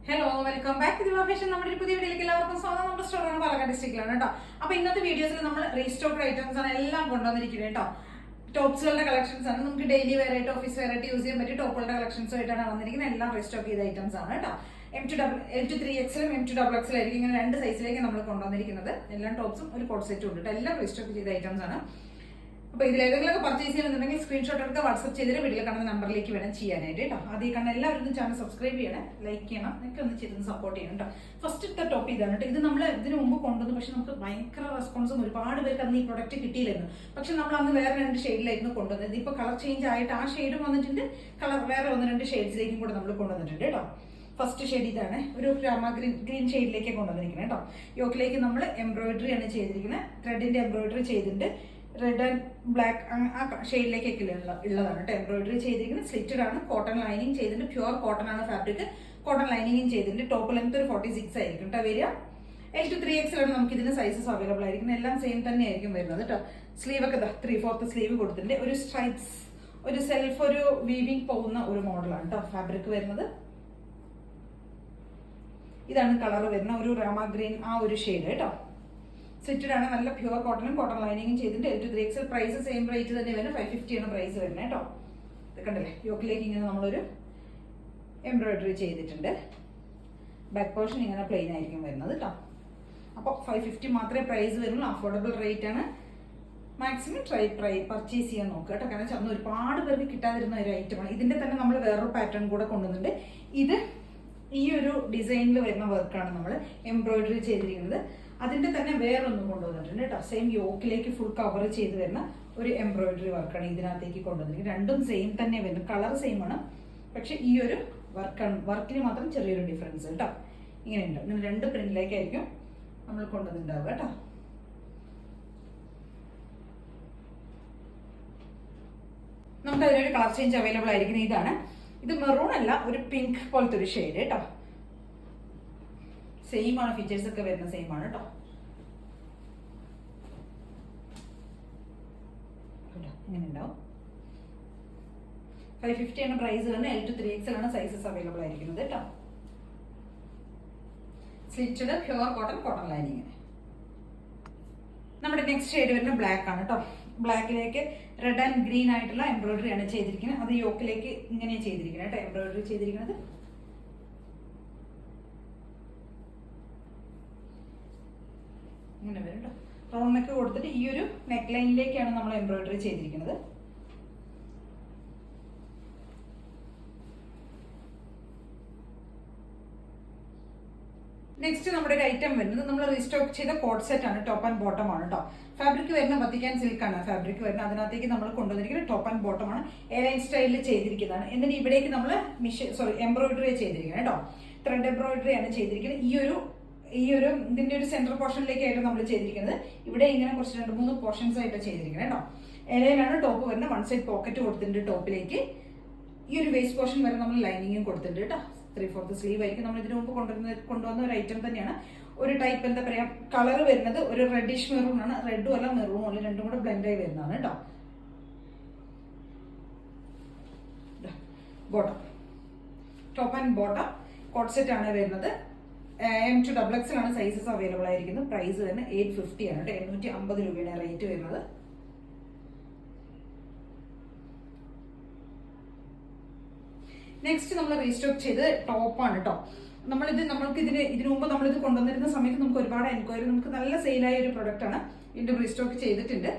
Hello, welcome back to Diva Fashion. നമ്മുടെ ഒരു പുതിയ വീഡിയോയിലേക്ക് എല്ലാവർക്കും സ്വാഗതം. നമ്മുടെ സ്റ്റോറാണ് പാലക്കാട് ഡിസ്ട്രിക്റ്റിലാണ് കേട്ടോ. അപ്പൊ ഇന്നത്തെ വീഡിയോസിൽ നമ്മൾ റീസ്റ്റോക്ഡ് ഐറ്റംസ് ആണ് എല്ലാം കൊണ്ടുവന്നിരിക്കുന്നത് കേട്ടോ. ടോപ്സുകളുടെ കളക്ഷൻസ് ആണ്. നമുക്ക് ഡെയിലി വെയർ ആയിട്ട് ഓഫീസ് വെയർ ആയിട്ട് യൂസ് ചെയ്യാൻ പറ്റിയ ടോപ്പുകളുടെ കളക്ഷൻസ് ആയിട്ടാണ് വന്നിരിക്കുന്നത്. എല്ലാം റീസ്റ്റോക്ക് ചെയ്ത ഐറ്റംസ് ആണ് കേട്ടോ. L2 3XL M2XL ആയിരിക്കും ഇങ്ങനെ രണ്ട് സൈസിലേക്ക് നമ്മൾ കൊണ്ടുവന്നിരിക്കുന്നത്. എല്ലാ ടോപ്സും ഒരു കോഡ് സെറ്റും ഉണ്ട് കേട്ടോ. എല്ലാം റീസ്റ്റോക്ക് ചെയ്ത ഐറ്റംസ് ആണ്. അപ്പോൾ ഇതിൽ ഏതെങ്കിലും പർച്ചേസ് ചെയ്യണമെന്നുണ്ടെങ്കിൽ സ്ക്രീൻഷോട്ട് എടുക്കുക, വാട്സ്ആപ്പ് ചെയ്തിട്ട് വീട്ടിൽ കാണുന്ന നമ്പറിലേക്ക് വേണം ചെയ്യാനായിട്ട് കേട്ടോ. ആദ്യം കാണുന്ന എല്ലാവരും ചാനൽ സബ്സ്ക്രൈബ് ചെയ്യണം, ലൈക്ക് ചെയ്യണം, നിങ്ങൾക്ക് ഒന്ന് ചെയ്ത് സപ്പോർട്ട് ചെയ്യണം കേട്ടോ. ഫസ്റ്റ് ടോപ്പ് ഇതാണ് കേട്ടോ. ഇത് നമ്മൾ ഇതിന് മുമ്പ് കൊണ്ടുവന്നു, പക്ഷെ നമുക്ക് ഭയങ്കര റെസ്പോൺസും ഒരുപാട് പേർക്ക് അന്ന് ഈ പ്രൊഡക്റ്റ് കിട്ടിയില്ലായിരുന്നു. പക്ഷെ നമ്മൾ അന്ന് വേറെ 2 ഷെയ്ഡിലായിരുന്നു കൊണ്ടുവന്നത്. ഇപ്പോൾ കളർ ചേഞ്ച് ആയിട്ട് ആ ഷെയ്ഡും വന്നിട്ടുണ്ട്, കളർ വേറെ 1-2 ഷെയ്ഡ്സിലേക്കും കൂടെ നമ്മൾ കൊണ്ടുവന്നിട്ടുണ്ട് കേട്ടോ. ഫസ്റ്റ് ഷെയ്ഡ് ഇതാണ്, ഒരു രാമ ഗ്രീൻ ഷെയ്ഡിലേക്ക് കൊണ്ടുവന്നിരിക്കുന്നത് കേട്ടോ. യോക്കിലേക്ക് നമ്മൾ എംബ്രോയിഡറി ആണ് ചെയ്തിരിക്കുന്നത്, ത്രെഡിന്റെ എംബ്രോയിഡറി ചെയ്തിട്ടുണ്ട്. റെഡ് ആൻഡ് ബ്ലാക്ക് ആ ഷെയ്ഡിലേക്കൊക്കെ ഉള്ളതാണ് കേട്ടോ. എംബ്രോയിഡറി ചെയ്തിരിക്കുന്നത് സ്ലിറ്റഡ് ആണ്, കോട്ടൺ ലൈനിങ് ചെയ്തിട്ടുണ്ട്, പ്യുവർ കോട്ടൺ ആണ് ഫാബ്രിക്. കോട്ടൺ ലൈനിങ്ങും ചെയ്തിട്ടുണ്ട്. ടോപ്പ് ലെങ്ത് ഒരു 46 ആയിരിക്കും കേട്ടോ വരിക. L2 3XL ആണ് നമുക്ക് ഇതിന് സൈസസ് അവൈലബിൾ ആയിരിക്കുന്നത്. എല്ലാം സെയിം തന്നെ ആയിരിക്കും വരുന്നത് കേട്ടോ. സ്ലീവ് ഒക്കെ 3/4 സ്ലീവ് കൊടുത്തിട്ടുണ്ട്. ഒരു സ്ട്രൈപ്സ്, ഒരു സെൽഫ്, ഒരു വീവിങ് പോകുന്ന ഒരു മോഡലാണ് കേട്ടോ ഫാബ്രിക് വരുന്നത്. ഇതാണ് കളർ വരുന്ന ഒരു രാമ ഗ്രീൻ ആ ഒരു ഷെയ്ഡ് കേട്ടോ. സ്ലിറ്റഡ് ആണ്, നല്ല പ്യുവർ കോട്ടണും കോട്ടൺ ലൈനിങ്ങും ചെയ്തിട്ട്. L2 3XL price same rate തന്നെ വരുന്നത്, 550 ആണ് പ്രൈസ് വരുന്നത് കേട്ടോ. ഇത് കണ്ടല്ലേ, യോക്കിലേക്ക് ഇങ്ങനെ നമ്മളൊരു എംബ്രോയിഡറി ചെയ്തിട്ടുണ്ട്. ബാക്ക് പോർഷൻ ഇങ്ങനെ പ്ലെയിൻ ആയിരിക്കും വരുന്നത് കേട്ടോ. അപ്പോൾ 550 മാത്രമേ പ്രൈസ് വരുള്ളൂ, അഫോർഡബിൾ റേറ്റ് ആണ്. മാക്സിമം പർച്ചേസ് ചെയ്യാൻ നോക്കുക കേട്ടോ. കാരണം അന്ന് ഒരുപാട് പേർക്ക് കിട്ടാതിരുന്ന ഒരു ഐറ്റമാണ്. ഇതിന്റെ തന്നെ നമ്മൾ വേറൊരു പാറ്റേൺ കൂടെ കൊണ്ടുവന്നിട്ടുണ്ട്. ഇത് ഈ ഒരു ഡിസൈനിൽ വരുന്ന വർക്കാണ് നമ്മൾ എംബ്രോയിഡറി ചെയ്തിരിക്കുന്നത്. അതിന്റെ തന്നെ വേറൊന്നും കൊണ്ടുവന്നിട്ടുണ്ട് കേട്ടോ. സെയിം യോക്കിലേക്ക് ഫുൾ കവർ ചെയ്ത് വരുന്ന ഒരു എംബ്രോയിഡറി വർക്കാണ് ഇതിനകത്തേക്ക് കൊണ്ടുവന്നിരിക്കുന്നത്. രണ്ടും സെയിം തന്നെ വരുന്നത്, കളർ സെയിം ആണ്, പക്ഷെ ഈ ഒരു വർക്കിന് മാത്രം ചെറിയൊരു ഡിഫറൻസ് കേട്ടോ. ഇങ്ങനെ ഉണ്ട്, ഇങ്ങനെ 2 പ്രിന്റിലേക്കായിരിക്കും നമ്മൾ കൊണ്ടുവന്നിട്ടുണ്ടാവുക കേട്ടോ. നമുക്ക് അതിനൊരു കളർ ചേഞ്ച് അവൈലബിൾ ആയിരിക്കുന്നത് ഇതാണ്. ഇത് മെറൂൺ അല്ല, ഒരു പിങ്ക് പോലത്തെ ഒരു ഷെയ്ഡ് കേട്ടോ. സെയിം ആണ്, ഫീച്ചേഴ്സ് ഒക്കെ വരുന്ന സെയിം ആണ് കേട്ടോ. ഇങ്ങനെ ഉണ്ടാവും. 550 ആണ് പ്രൈസ് വരുന്നത്. L2 3XL ആണ് സൈസസ് അവൈലബിൾ ആയിരിക്കുന്നത് കേട്ടോ. Slitted pure cotton lining. നമ്മുടെ നെക്സ്റ്റ് ഷെയ്ഡ് വരുന്നത് ബ്ലാക്ക് ആണ് കേട്ടോ. ബ്ലാക്കിലേക്ക് റെഡ് ആൻഡ് ഗ്രീൻ ആയിട്ടുള്ള എംബ്രോയിഡറി ആണ് ചെയ്തിരിക്കുന്നത്. അത് യോക്കിലേക്ക് ഇങ്ങനെ ചെയ്തിരിക്കുന്നത് കേട്ടോ, എംബ്രോയിഡറി ചെയ്തിരിക്കുന്നത്. ഇങ്ങനെ വരും കേട്ടോ. റൗണ്ട് നെക്ക് കൊടുത്തിട്ട് ഈ ഒരു നെക്ക് ലൈനിലേക്കാണ് നമ്മൾ എംബ്രോയിഡറി ചെയ്തിരിക്കുന്നത്. നെക്സ്റ്റ് നമ്മുടെ ഒരു ഐറ്റം വരുന്നത് നമ്മൾ റീസ്റ്റോക്ക് ചെയ്ത കോഡ് സെറ്റ് ആണ്. ടോപ്പ് ആൻഡ് ബോട്ടം ആണ് കേട്ടോ. ഫാബ്രിക് വരുന്ന വത്തിക്കാൻ സിൽക്ക് ആണ് ഫാബ്രിക് വരുന്നത്. അതിനകത്തേക്ക് നമ്മൾ കൊണ്ടുവന്നിരിക്കുന്നത് ടോപ്പ് ആൻഡ് ബോട്ടം ആണ്, എയർലൈൻ സ്റ്റൈലിൽ ചെയ്തിരിക്കുന്നതാണ്. എന്നിട്ട് ഇവിടേക്ക് നമ്മൾ എംബ്രോയിഡറി ചെയ്തിരിക്കുന്നത് കേട്ടോ. ത്രെഡ് എംബ്രോയിഡറി ആണ് ചെയ്തിരിക്കുന്നത്. ഈ ഒരു ഇതിന്റെ ഒരു സെന്റർ പോർഷനിലേക്കായിട്ട് നമ്മൾ ചെയ്തിരിക്കുന്നത്. ഇവിടെ ഇങ്ങനെ കുറച്ച് 2-3 പോർഷൻസ് ആയിട്ട് ചെയ്തിരിക്കുന്നത് കേട്ടോ. എയർലൈനാണ് ടോപ്പ് വരുന്നത്. 1 സൈഡ് പോക്കറ്റ് കൊടുത്തിട്ടുണ്ട് ടോപ്പിലേക്ക്. ഈ ഒരു വേസ്റ്റ് പോർഷൻ വരെ നമ്മൾ ലൈനിങ്ങും കൊടുത്തിട്ടുണ്ട് കേട്ടോ. 3/4 സ്ലീവ് ആയിരിക്കും. നമ്മൾ ഇതിനു മുമ്പ് കൊണ്ടുവന്ന ഒരു ഐറ്റം തന്നെയാണ്. ഒരു ടൈപ്പ് എന്താ പറയാ, കളർ വരുന്നത് ഒരു റെഡിഷ് മെറൂൺ ആണ്. റെഡും അല്ല മെറൂണും അല്ല, രണ്ടും കൂടെ ബ്ലെൻഡ് ആയി വരുന്നതാണ് കേട്ടോ. Bottom, top and bottom code set ആണ് വരുന്നത്. M2XL ആണ് സൈസസ് അവൈലബിൾ ആയിരിക്കുന്നത്. പ്രൈസ് തന്നെ 850 ആണ് കേട്ടോ. 850 രൂപയാണ് റേറ്റ് വരുന്നത്. നെക്സ്റ്റ് നമ്മൾ റീസ്റ്റോക്ക് ചെയ്ത് ടോപ്പാണ് കേട്ടോ. നമ്മൾക്ക് ഇതിനു മുമ്പ് നമ്മളിത് കൊണ്ടുവന്നിരുന്ന സമയത്ത് നമുക്ക് ഒരുപാട് എൻക്വയറി, നമുക്ക് നല്ല സെയിലായ ഒരു പ്രൊഡക്റ്റ് ആണ്. വീണ്ടും റീസ്റ്റോക്ക് ചെയ്തിട്ടുണ്ട്.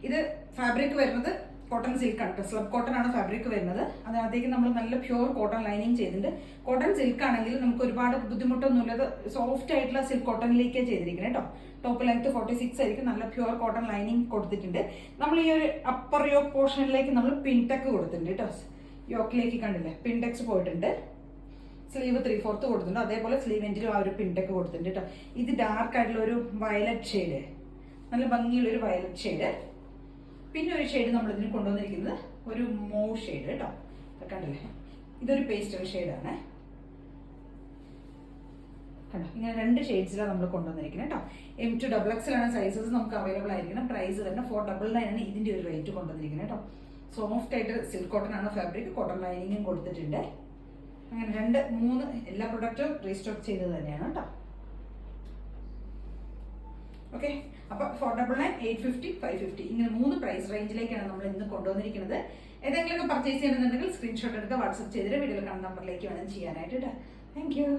ഇത് ഫാബ്രിക് വരുന്നത് കോട്ടൺ സിൽക്ക് ആണ് കേട്ടോ. സ്ലബ് കോട്ടൺ ആണ് ഫാബ്രിക് വരുന്നത്. അതിനകത്തേക്ക് നമ്മൾ നല്ല പ്യുവർ കോട്ടൺ ലൈനിങ് ചെയ്തിട്ടുണ്ട്. കോട്ടൺ സിൽക്ക് ആണെങ്കിൽ നമുക്ക് ഒരുപാട് ബുദ്ധിമുട്ടൊന്നുമില്ലാതെ സോഫ്റ്റ് ആയിട്ടുള്ള സിൽക്ക് കോട്ടണിലേക്ക് ചെയ്തിരിക്കുന്നത് കേട്ടോ. ടോപ്പ് ലെങ്ത് 46 ആയിരിക്കും. നല്ല പ്യുവർ കോട്ടൺ ലൈനിങ് കൊടുത്തിട്ടുണ്ട്. നമ്മൾ ഈ ഒരു അപ്പർ യോക്ക് പോർഷനിലേക്ക് നമ്മൾ പിൻടെക്ക് കൊടുത്തിട്ടുണ്ട് കേട്ടോ. യോക്കിലേക്ക് കണ്ടില്ലേ, പിൻടെക്സ് പോയിട്ടുണ്ട്. സ്ലീവ് 3/4 കൊടുത്തിട്ടുണ്ട്. അതേപോലെ സ്ലീവ് എൻഡിലും ആ ഒരു പിൻടെക്ക് കൊടുത്തിട്ടുണ്ട് കേട്ടോ. ഇത് ഡാർക്ക് ആയിട്ടുള്ള ഒരു വയലറ്റ് ഷെയ്ഡ്, നല്ല ഭംഗിയുള്ള ഒരു വയലറ്റ് ഷെയ്ഡ്. പിന്നെ ഒരു ഷെയ്ഡ് നമ്മൾ ഇതിന് കൊണ്ടുവന്നിരിക്കുന്നത് ഒരു മോവ് ഷെയ്ഡ് കേട്ടോ. കണ്ടില്ലേ, ഇതൊരു പേസ്റ്റൽ ഷെയ്ഡാണ് കണ്ടോ. ഇങ്ങനെ 2 ഷെയ്ഡ്സിലാണ് നമ്മൾ കൊണ്ടുവന്നിരിക്കുന്നത് കേട്ടോ. M2XL ആണ് സൈസസ് നമുക്ക് അവൈലബിൾ ആയിരിക്കണം. പ്രൈസ് തന്നെ 499 ആണ് ഇതിന്റെ ഒരു റേറ്റ് കൊണ്ടുവന്നിരിക്കുന്നത് കേട്ടോ. സോഫ്റ്റ് ആയിട്ട് സിൽക്ക് കോട്ടൺ ആണ് ഫാബ്രിക്. കോട്ടൺ ലൈനിങ്ങും കൊടുത്തിട്ടുണ്ട്. അങ്ങനെ 2-3 എല്ലാ പ്രൊഡക്റ്റും റീസ്റ്റോക്ക് ചെയ്തത് തന്നെയാണ് കേട്ടോ. ഓക്കെ, അപ്പൊ 499, 850, 550 ഇങ്ങനെ 3 പ്രൈസ് റേഞ്ചിലേക്കാണ് നമ്മൾ ഇന്ന് കൊണ്ടുവന്നിരിക്കുന്നത്. ഏതെങ്കിലും പർച്ചേസ് ചെയ്യണമെന്നുണ്ടെങ്കിൽ സ്ക്രീൻഷോട്ട് എടുക്കുക, വാട്സ്ആപ്പ് ചെയ്തിട്ട് വീഡിയോയിൽ കാണുന്ന നമ്പറിലേക്ക് വേണം ചെയ്യാനായിട്ട്. Thank you.